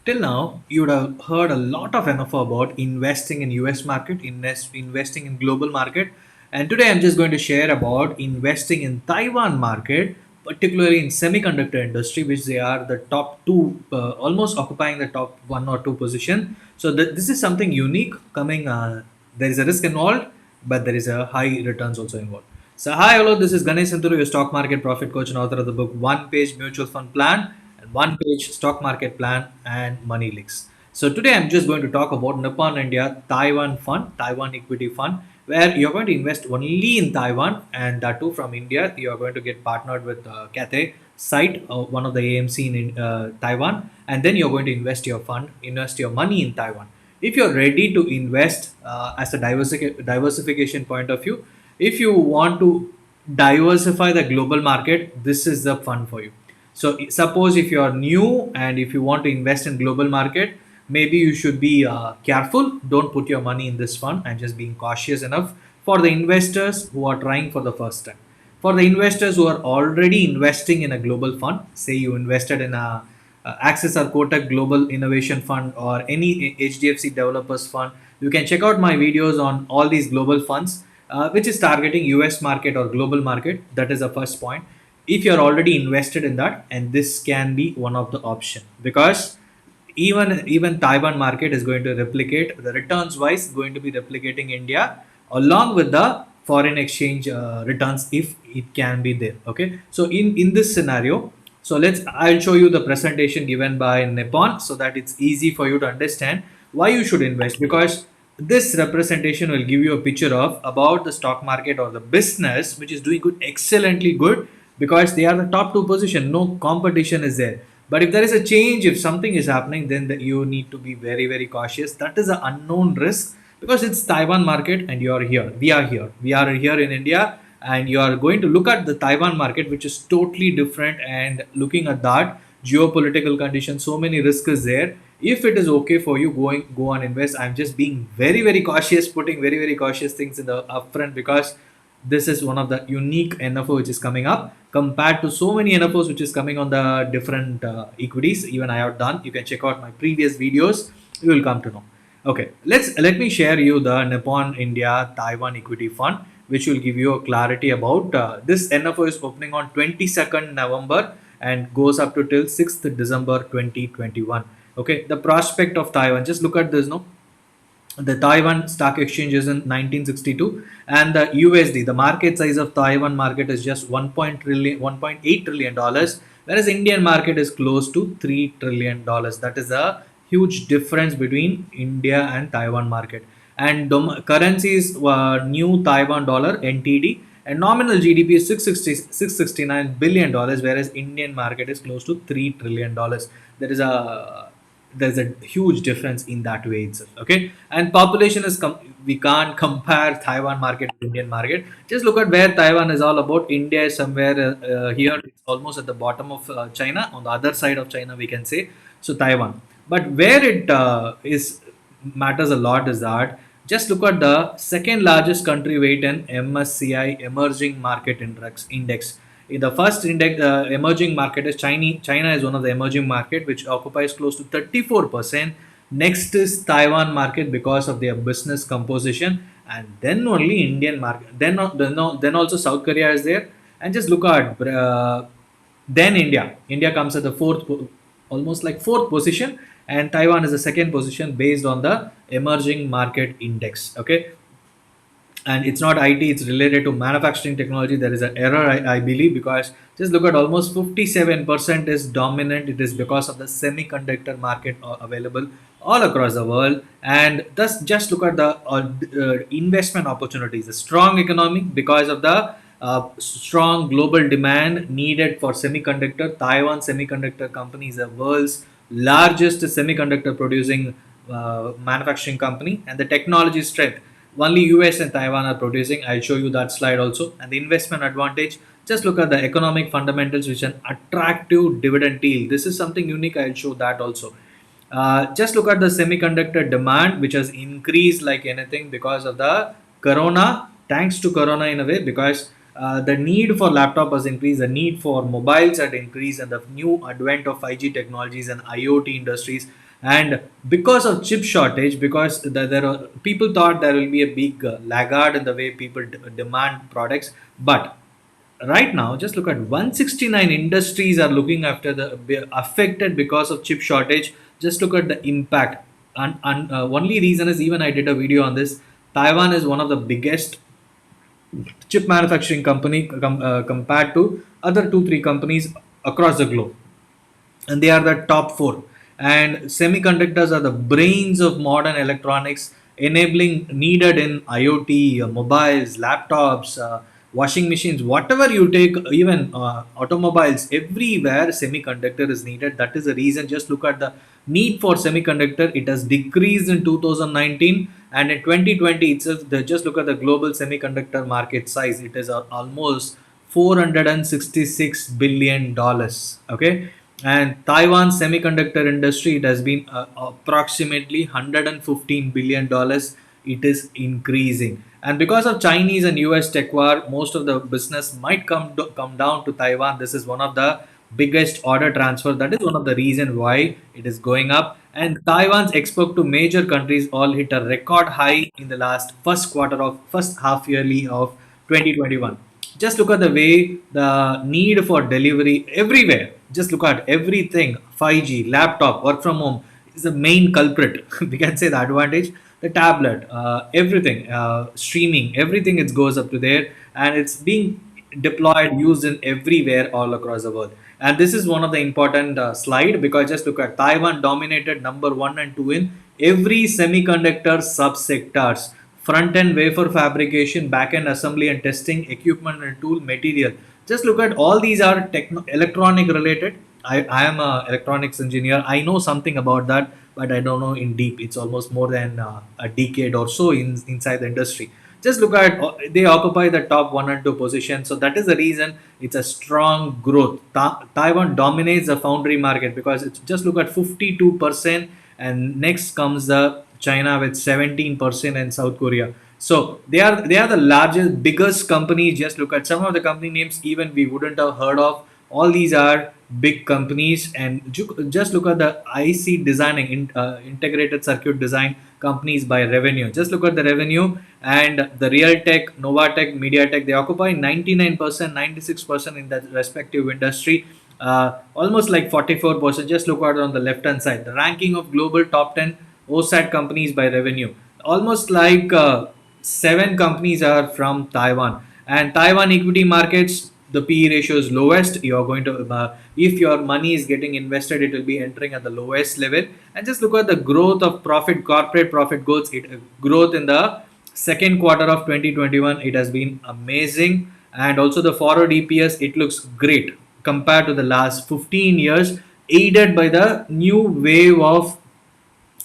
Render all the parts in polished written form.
Till now, you would have heard a lot of NFO about investing in US market, investing in global market, and today I'm just going to share about investing in Taiwan market, particularly in semiconductor industry, which they are the top two, almost occupying the top one or two position. So this is something unique coming. There is a risk involved, but there is a high returns also involved. So hi, hello, this is Ganesh Santuru, your stock market profit coach and author of the book One Page Mutual Fund Plan and One Page Stock Market Plan and Money Leaks. So today I'm just going to talk about Nippon India Taiwan Fund, Taiwan Equity Fund, where you're going to invest only in Taiwan and that too from India. You're going to get partnered with Cathay site, one of the AMC in Taiwan, and then you're going to invest your money in Taiwan. If you're ready to invest as a diversification point of view, if you want to diversify the global market, this is the fund for you. So suppose if you are new and if you want to invest in global market, maybe you should be careful. Don't put your money in this fund. I'm just being cautious enough for the investors who are trying for the first time. For the investors who are already investing in a global fund, say you invested in a Access or Kotak Global Innovation Fund or any HDFC Developers Fund, you can check out my videos on all these global funds, which is targeting US market or global market. That is the first point. If you're already invested in that, and this can be one of the option, because even Taiwan market is going to replicate the returns wise, going to be replicating India along with the foreign exchange returns if it can be there. Okay, so in this scenario, so I'll show you the presentation given by Nippon so that it's easy for you to understand why you should invest, because this representation will give you a picture of about the stock market or the business which is doing good, excellently good, because they are the top two position, no competition is there. But if there is a change, if something is happening, then you need to be very very cautious. That is an unknown risk, because it's Taiwan market and you are here, we are here in India, and you are going to look at the Taiwan market, which is totally different. And looking at that geopolitical condition, so many risks is there. If it is okay for you, go and invest. I'm just being very very cautious, putting very very cautious things in the upfront, because this is one of the unique NFO which is coming up compared to so many NFOs which is coming on the different equities. Even I have done. You can check out my previous videos. You will come to know. Okay, let me share you the Nippon India Taiwan Equity Fund, which will give you a clarity about this NFO is opening on 22nd November and goes up to till 6th December 2021. Okay, the prospect of Taiwan. Just look at this, no. The Taiwan Stock Exchange is in 1962, and the USD, the market size of Taiwan market is just 1.8 trillion dollars, whereas Indian market is close to 3 trillion dollars. That is a huge difference between India and Taiwan market. And currency is new Taiwan dollar NTD, and nominal GDP is 669 billion dollars, whereas Indian market is close to 3 trillion dollars. There is a there's a huge difference in that way itself. Okay, and population is we can't compare Taiwan market to Indian market. Just look at where Taiwan is all about. India is somewhere here, it's almost at the bottom of China, on the other side of China we can say. So Taiwan, but where it is matters a lot is that just look at the second largest country weight in MSCI emerging market index. In the first index, emerging market is China. China is one of the emerging market which occupies close to 34%. Next is Taiwan market because of their business composition, and then only Indian market. Then also South Korea is there, and just look at then India. India comes at the almost like fourth position, and Taiwan is the second position based on the emerging market index. Okay, and it's not IT, it's related to manufacturing technology. There is an error, I believe, because just look at almost 57% is dominant. It is because of the semiconductor market available all across the world. And thus, just look at the investment opportunities. A strong economy because of the strong global demand needed for semiconductor. Taiwan Semiconductor Company is the world's largest semiconductor producing manufacturing company, and the technology strength only US and Taiwan are producing. I'll show you that slide also. And the investment advantage, just look at the economic fundamentals, which is an attractive dividend yield. This is something unique. I'll show that also. Just look at the semiconductor demand, which has increased like anything because of the corona, thanks to corona in a way, because the need for laptop has increased, the need for mobiles had increased, and the new advent of 5G technologies and IoT industries And because of chip shortage, because there are people thought there will be a big laggard in the way people demand products, but right now just look at 169 industries are looking after the affected because of chip shortage. Just look at the impact. And only reason is, even I did a video on this, Taiwan is one of the biggest chip manufacturing company compared to other 2 3 companies across the globe, and they are the top four. And semiconductors are the brains of modern electronics, enabling needed in IoT, mobiles, laptops, washing machines, whatever you take, even automobiles, everywhere semiconductor is needed. That is the reason. Just look at the need for semiconductor. It has decreased in 2019, and in 2020 itself, just look at the global semiconductor market size. It is almost $466 billion. Okay, and Taiwan semiconductor industry, it has been approximately $115 billion. It is increasing, and because of Chinese and US tech war, most of the business might come down to Taiwan. This is one of the biggest order transfer. That is one of the reason why it is going up. And Taiwan's export to major countries all hit a record high in the last first half yearly of 2021. Just look at the way the need for delivery everywhere. Just look at everything. 5G, laptop, work from home is the main culprit. We can say the advantage. The tablet, everything, streaming, everything, it goes up to there, and it's being deployed, used in everywhere all across the world. And this is one of the important slide, because just look at Taiwan dominated number one and two in every semiconductor subsectors: front end wafer fabrication, back end assembly and testing, equipment and tool, material. Just look at all these are electronic related. I am a electronics engineer. I know something about that, but I don't know in deep. It's almost more than a decade or so inside the industry. Just look at they occupy the top one and two position. So that is the reason it's a strong growth. Taiwan dominates the foundry market because it's just look at 52%, and next comes the China with 17%, and South Korea. So they are the largest, biggest companies. Just look at some of the company names even we wouldn't have heard of. All these are big companies, and just look at the IC designing, integrated circuit design companies by revenue. Just look at the revenue, and the Realtek, Novatech, MediaTek, they occupy 99%, 96% in that respective industry. Almost like 44%. Just look at on the left hand side, the ranking of global top 10 OSAT companies by revenue. Almost like seven companies are from Taiwan, and Taiwan equity markets, the PE ratio is lowest. You are going to, if your money is getting invested, it will be entering at the lowest level. And just look at the growth of profit, corporate profit growth. Growth in the second quarter of 2021, it has been amazing. And also the forward EPS, it looks great compared to the last 15 years, aided by the new wave of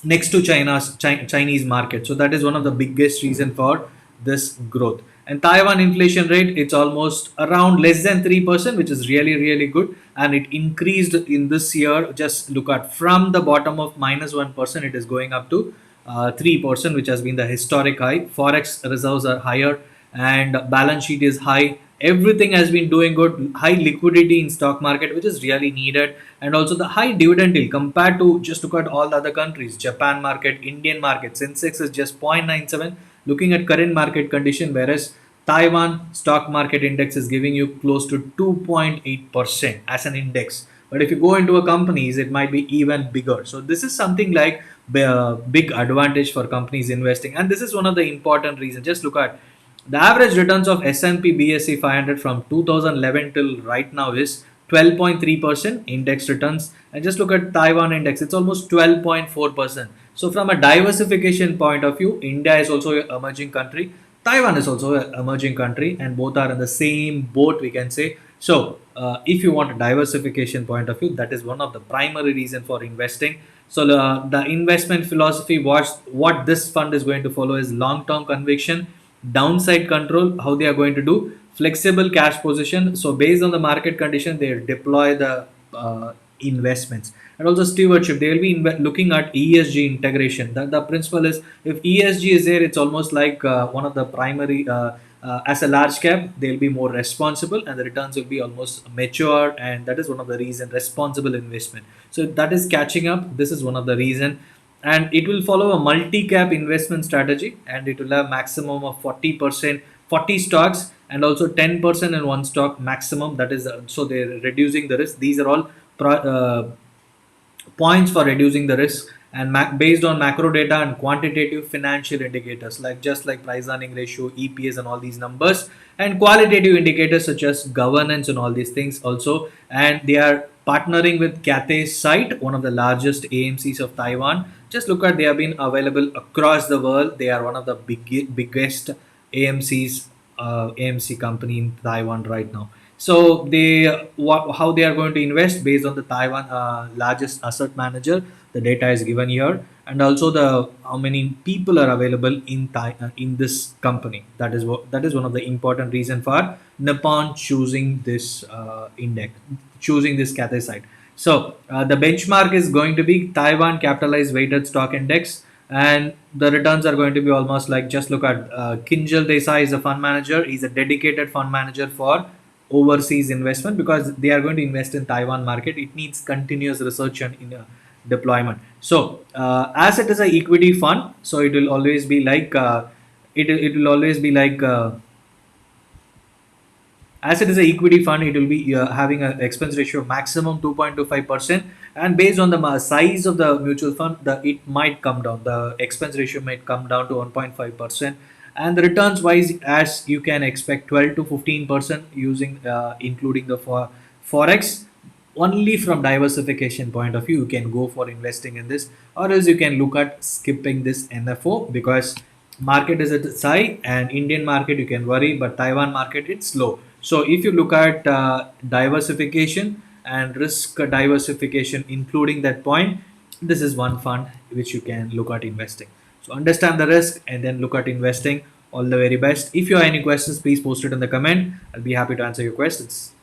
next to Chinese market. So that is one of the biggest reason for this growth. And Taiwan inflation rate, it's almost around less than 3%, which is really really good, and it increased in this year. Just look at from the bottom of -1%, it is going up to 3%, which has been the historic high. Forex reserves are higher, and balance sheet is high. Everything has been doing good. High liquidity in stock market, which is really needed, and also the high dividend yield compared to, just look at all the other countries. Japan market, Indian market, Sensex is just 0.97. Looking at current market condition, whereas Taiwan stock market index is giving you close to 2.8% as an index. But if you go into a companies, it might be even bigger. So this is something like big advantage for companies investing, and this is one of the important reasons. Just look at the average returns of S&P BSE 500 from 2011 till right now is 12.3% index returns. And just look at Taiwan index, it's almost 12.4%. So from a diversification point of view, India is also an emerging country, Taiwan is also an emerging country, and both are in the same boat, we can say. So if you want a diversification point of view, that is one of the primary reason for investing. So the investment philosophy, what this fund is going to follow is long-term conviction, downside control, how they are going to do, flexible cash position. So based on the market condition, they deploy the investments. And also stewardship, they will be looking at ESG integration. The principle is, if ESG is there, it's almost like one of the primary as a large cap, they'll be more responsible and the returns will be almost mature, and that is one of the reason responsible investment. So that is catching up. This is one of the reason, and it will follow a multi-cap investment strategy, and it will have maximum of 40%, 40 stocks, and also 10% in one stock maximum. That is so they're reducing the risk. These are all points for reducing the risk, and based on macro data and quantitative financial indicators like just like price earning ratio, EPS, and all these numbers, and qualitative indicators such as governance and all these things also. And they are partnering with Cathay site, one of the largest AMCs of Taiwan. Just look at, they have been available across the world. They are one of the biggest AMCs, AMC company in Taiwan right now. So how they are going to invest based on the Taiwan largest asset manager. The data is given here, and also the how many people are available in in this company. That is one of the important reason for Nippon choosing this index, choosing this Cathay site. So the benchmark is going to be Taiwan capitalized weighted stock index, and the returns are going to be almost like, just look at Kinjal Desai is a fund manager. He's a dedicated fund manager for overseas investment because they are going to invest in Taiwan market. It needs continuous research and deployment. So as it is a equity fund, so it will always be like it will always be like as it is an equity fund, it will be having an expense ratio of maximum 2.25%, and based on the size of the mutual fund, it might come down. The expense ratio might come down to 1.5%, and the returns wise, as you can expect, 12 to 15% using including the forex. Only from diversification point of view you can go for investing in this, or else you can look at skipping this NFO because market is at its high, and Indian market you can worry, but Taiwan market it's low. So if you look at diversification and risk diversification, including that point, this is one fund which you can look at investing. So understand the risk and then look at investing. All the very best. If you have any questions, please post it in the comment. I'll be happy to answer your questions.